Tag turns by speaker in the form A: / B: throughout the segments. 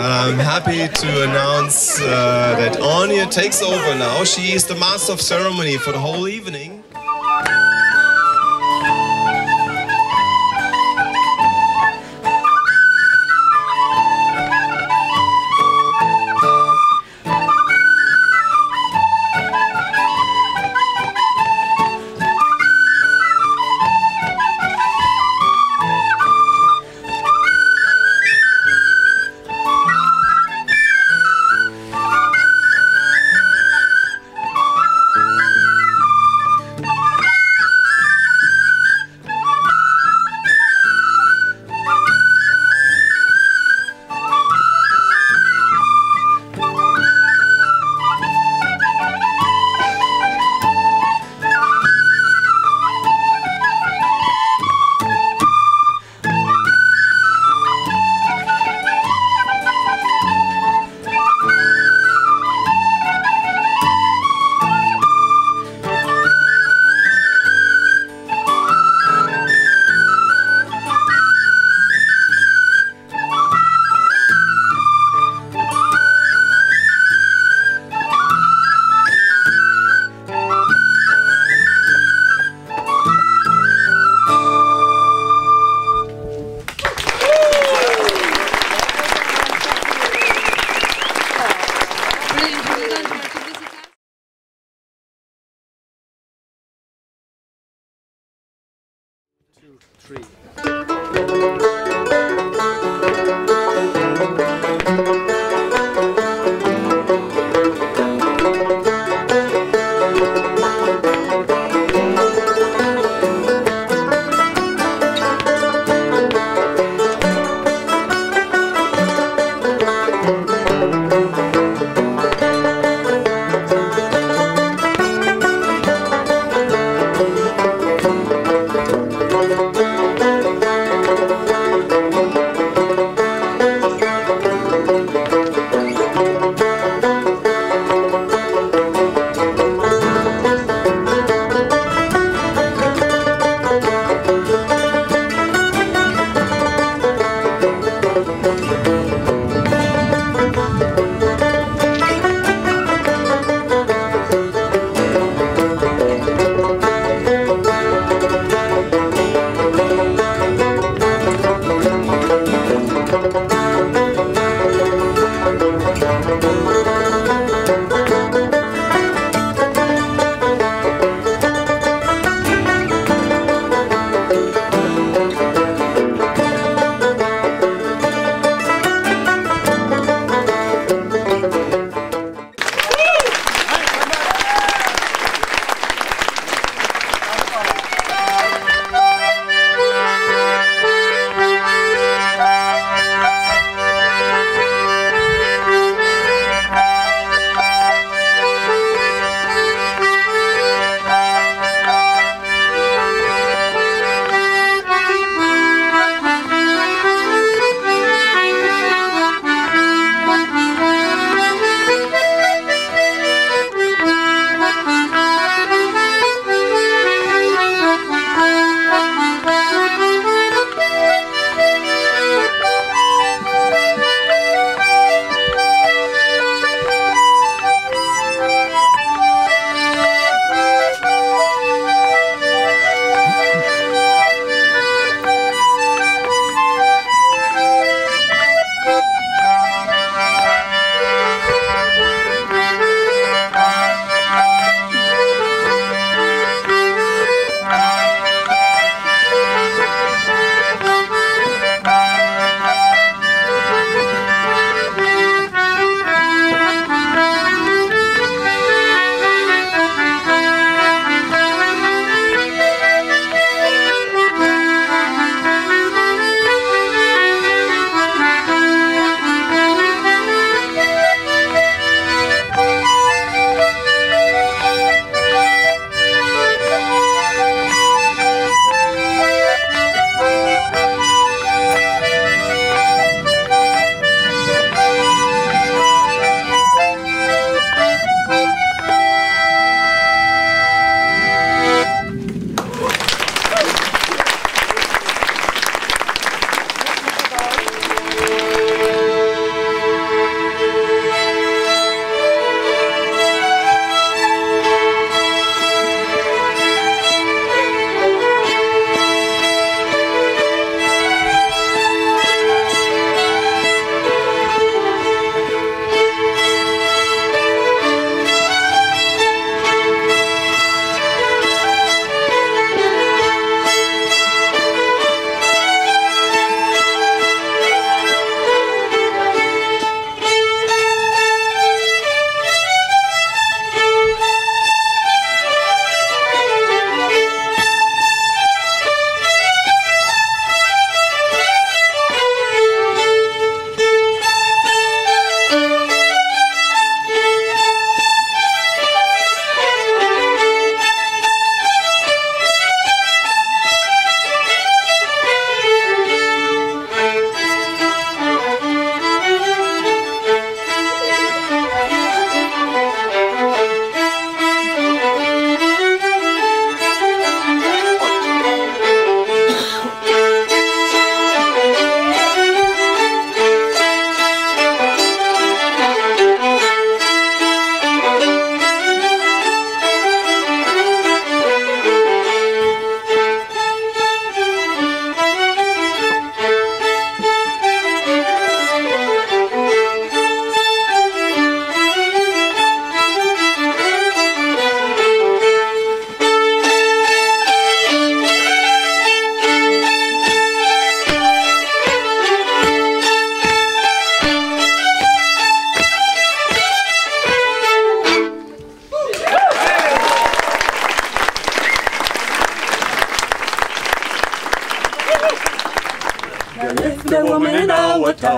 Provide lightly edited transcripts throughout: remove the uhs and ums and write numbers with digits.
A: I'm happy to announce that Anya takes over now. She is the master of ceremony for the whole evening.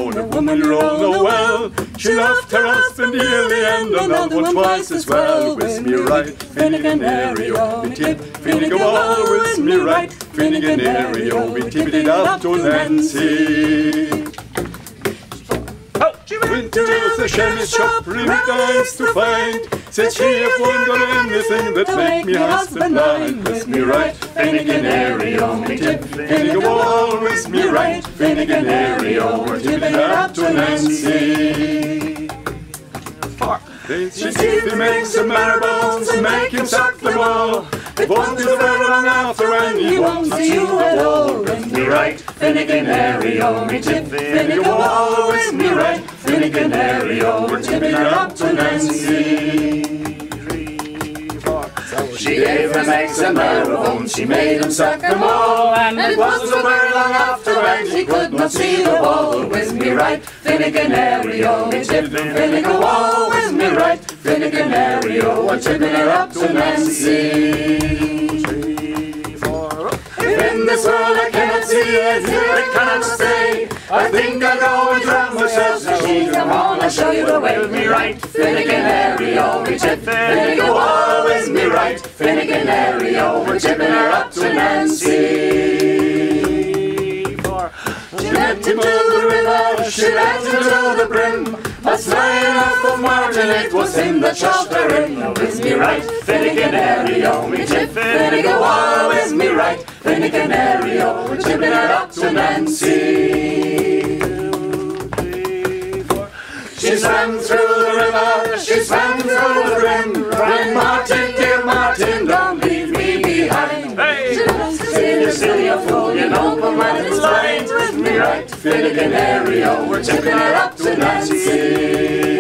B: down, a woman you all know well. She loved her husband dearly and another one twice as well. With me right, Finnegan area, me tip, Finnegan always me right, Finnegan area, we tipped up to Nancy. She went to the chemist shop, really nice to find. Said she have wondered anything that make me husband blind. With me right, Finnegan area, me tip, Finnegan always me right, Finnegan area, we're tipping it up to Nancy. She see he makes some marrow-bones and make him suck them all. It won't be very long after when he won't see you at all. With me right, Finnegan area, me tip, Finnegan always me right, Finnegan area, we're tipping it up to Nancy. She gave him eggs and marrow-bones, she made him suck them all. And it wasn't so very long after when he could not see the wall. With me right, Finnegan area, me tip, Finnegan always me right, Finnegan area, we're tipping it up to Nancy. If in this world I cannot see it, here I cannot stay. I think I'll go and drown myself, so she come on, I'll show you the way. With me right, Finnegan area, we tip, Finnegan always me right, Finnegan area, we're tipping her up to Nancy. She led him to the river, she led him to the brim, but flying off of Martin, it was him that shot her in. Now with me right, Finnegan area, we tip, Finnegan always me right, Finnegan area, we're tipping her up to Nancy. She swam through the river, she swam through the brim, crying, Martin, dear Martin, don't leave me behind. Hey! She loves to see you silly a fool, you know, but when it's lined with me right, Finnegan area, we're tipping her up to Nancy.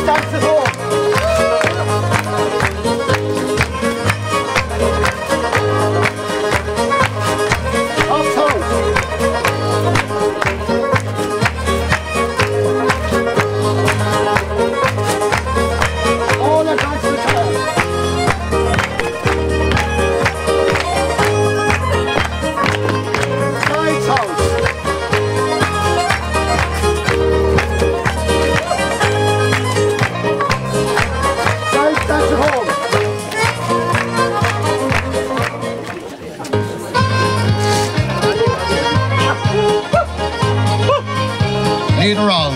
C: dance at home. Up toes. All the dance return. Side toes.
D: Lead around.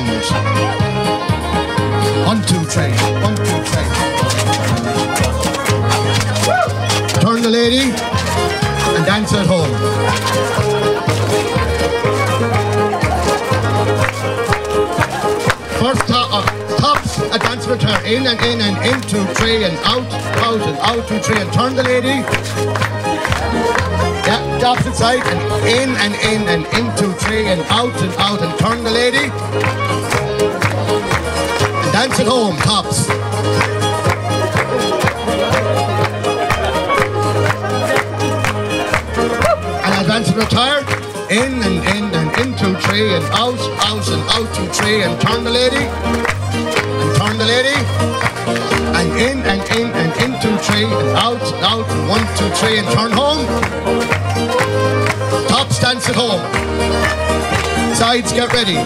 D: 1, 2, 3. 1, 2, 3. Turn the lady and dance at home. First tops a dance return. In and 2, 3 and out, and out, 2, 3 and turn the lady. Yeah, the opposite side and in, 2, 3 and out and turn the lady. And dance at home, tops. And advance and retire. In and 2, 3 and out, 2, 3 and turn the lady. And turn the lady. And in, 2, 3 and out, 1, 2, 3 and turn home. Tops dance at home. Sides get ready.